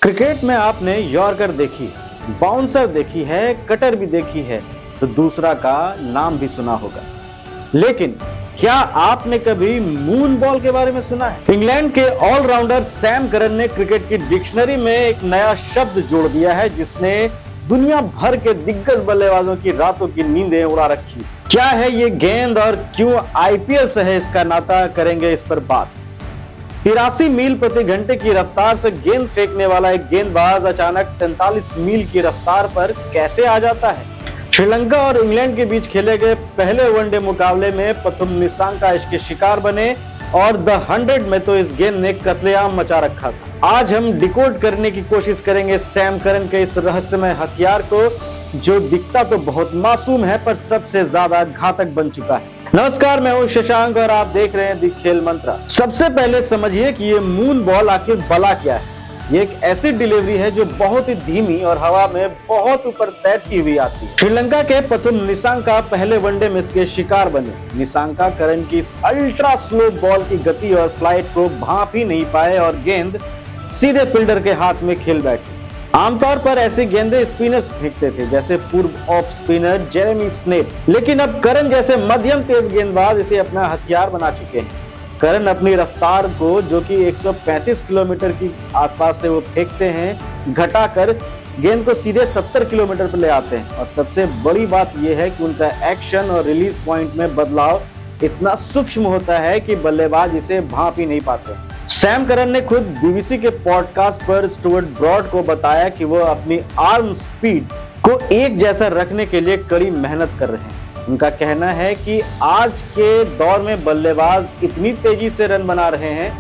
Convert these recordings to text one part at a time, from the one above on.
Cricket में आपने yorker देखी है, बाउंसर देखी है, कटर भी देखी है, तो दूसरा का नाम भी सुना होगा। लेकिन क्या आपने कभी मून बॉल के बारे में सुना है? इंग्लैंड के ऑलराउंडर सैम करन ने क्रिकेट की डिक्शनरी में एक नया शब्द जोड़ दिया है, जिसने दुनिया भर के दिग्गज बल्लेबाजों की रातों की नींदें उड़ा रखी। क्या है ये गेंद और क्यों आईपीएल से है इसका नाता, करेंगे इस पर बात। 83 मील प्रति घंटे की रफ्तार से गेंद फेंकने वाला एक गेंदबाज अचानक 43 मील की रफ्तार पर कैसे आ जाता है? श्रीलंका और इंग्लैंड के बीच खेले गए पहले वनडे मुकाबले में पथुम निसांका इसके शिकार बने और द 100 में तो इस गेंद ने कत्लेआम मचा रखा था। आज हम डिकोड करने की कोशिश करेंगे सैम करन के इस रहस्यमय हथियार को, जो दिखता तो बहुत मासूम है पर सबसे ज्यादा घातक बन चुका है। नमस्कार, मैं हूं शशांक और आप देख रहे हैं दी खेल मंत्रा। सबसे पहले समझिए कि ये मून बॉल आखिर भला क्या है। ये एक ऐसी डिलीवरी है जो बहुत ही धीमी और हवा में बहुत ऊपर तैरती हुई आती है। श्रीलंका के पथुम निसांका पहले वनडे में इसके शिकार बने। निसांका करन की इस अल्ट्रा स्लो बॉल की गति और फ्लाइट को भांप ही नहीं पाए और गेंद सीधे फील्डर के हाथ में खेल बैठी। आमतौर पर ऐसी गेंदें स्पिनर्स फेंकते थे, जैसे पूर्व ऑफ स्पिनर जेरेमी स्नेप, लेकिन अब करन जैसे मध्यम तेज गेंदबाज इसे अपना हथियार बना चुके हैं। करन अपनी रफ्तार को, जो कि 135 किलोमीटर की आसपास से वो फेंकते हैं, घटाकर गेंद को सीधे 70 किलोमीटर पर ले आते हैं। और सबसे बड़ी बात यह है कि उनका एक्शन और रिलीज पॉइंट में बदलाव इतना सूक्ष्म होता है कि बल्लेबाज इसे भांप ही नहीं पाते। सैम करन ने खुद बीबीसी के पॉडकास्ट पर स्टुअर्ट ब्रॉड को बताया कि वो अपनी आर्म स्पीड को एक जैसा रखने के लिए कड़ी मेहनत कर रहे हैं। उनका कहना है कि आज के दौर में बल्लेबाज इतनी तेजी से रन बना रहे हैं,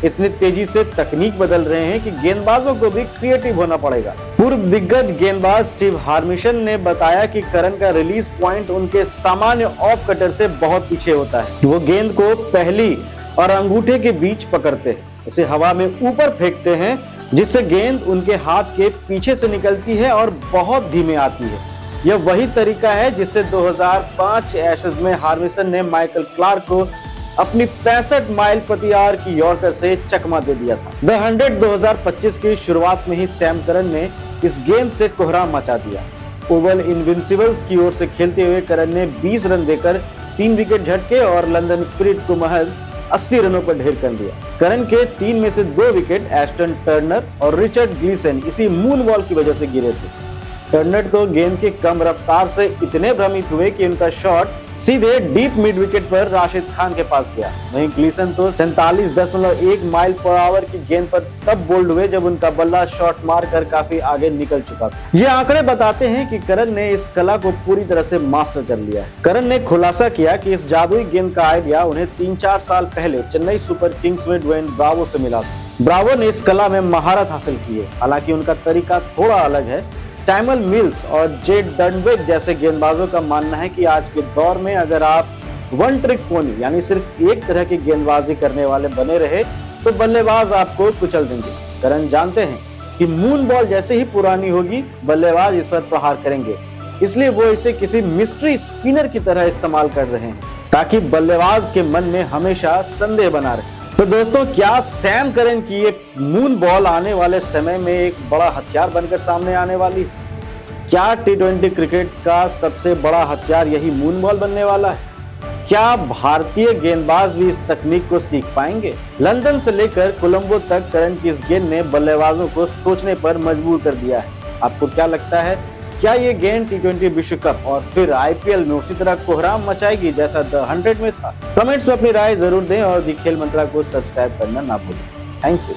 इतनी तेजी से तकनीक बदल रहे हैं कि गेंदबाजों को भी क्रिएटिव होना पड़ेगा। पूर्व दिग्गज गेंदबाज स्टीव हार्मिशन ने बताया कि करन का रिलीज पॉइंट उनके सामान्य ऑफ कटर से बहुत पीछे होता है। वो गेंद को पहली और अंगूठे के बीच पकड़ते हैं, उसे हवा में ऊपर फेंकते हैं, जिससे गेंद उनके हाथ के पीछे से निकलती है और बहुत धीमे आती है। यह वही तरीका है जिससे 2005 एशेज में हार्मिसन ने माइकल क्लार्क को अपनी 65 माइल प्रति आवर की यॉर्कर से चकमा दे दिया था। द 100 2025 की शुरुआत में ही सैम करन ने इस गेंद से कोहराम मचा दिया। ओवल इनविंसिबल्स की ओर से खेलते हुए करन ने 20 रन देकर 3 विकेट झटके और लंदन स्पिरिट को महज 80 रनों पर ढेर कर दिया। करन के 3 में से 2 विकेट एस्टन टर्नर और रिचर्ड ग्लीसन इसी मून बॉल की वजह से गिरे थे। टर्नर तो गेंद की कम रफ्तार से इतने भ्रमित हुए कि उनका शॉट सीधे डीप मिड विकेट पर राशिद खान के पास गया। वहीं ग्लीसन तो 47.1 माइल पर आवर की गेंद पर तब बोल्ड हुए जब उनका बल्ला शॉट मारकर काफी आगे निकल चुका था। ये आंकड़े बताते हैं कि करन ने इस कला को पूरी तरह से मास्टर कर लिया है। करन ने खुलासा किया कि इस जादुई गेंद का आइडिया उन्हें 3-4 साल पहले चेन्नई सुपर किंग्स में ड्वेन ब्रावो से मिला था। ब्रावो ने इस कला में महारत हासिल की है, हालांकि उनका तरीका थोड़ा अलग है। टाइमल मिल्स और जे डनबेक जैसे गेंदबाजों का मानना है कि आज के दौर में अगर आप वन ट्रिक पोनी यानी सिर्फ एक तरह की गेंदबाजी करने वाले बने रहे तो बल्लेबाज आपको कुचल देंगे। करन जानते हैं कि मून बॉल जैसे ही पुरानी होगी, बल्लेबाज इस पर प्रहार करेंगे, इसलिए वो इसे किसी मिस्ट्री स्पिनर की तरह इस्तेमाल कर रहे हैं ताकि बल्लेबाज के मन में हमेशा संदेह बना रहे। तो दोस्तों, क्या सैम करन की ये मून बॉल आने वाले समय में एक बड़ा हथियार बनकर सामने आने वाली? क्या T20 क्रिकेट का सबसे बड़ा हथियार यही मून बॉल बनने वाला है? क्या भारतीय गेंदबाज भी इस तकनीक को सीख पाएंगे? लंदन से लेकर कोलंबो तक करन की इस गेंद ने बल्लेबाजों को सोचने पर मजबूर कर दिया है। आपको क्या लगता है, क्या ये गेंद T20 विश्व कप और फिर आईपीएल में उसी तरह कोहराम मचाएगी जैसा द 100 में था? कमेंट्स में अपनी राय जरूर दें और दी खेल मंत्रा को सब्सक्राइब करना ना भूलें। Thank you.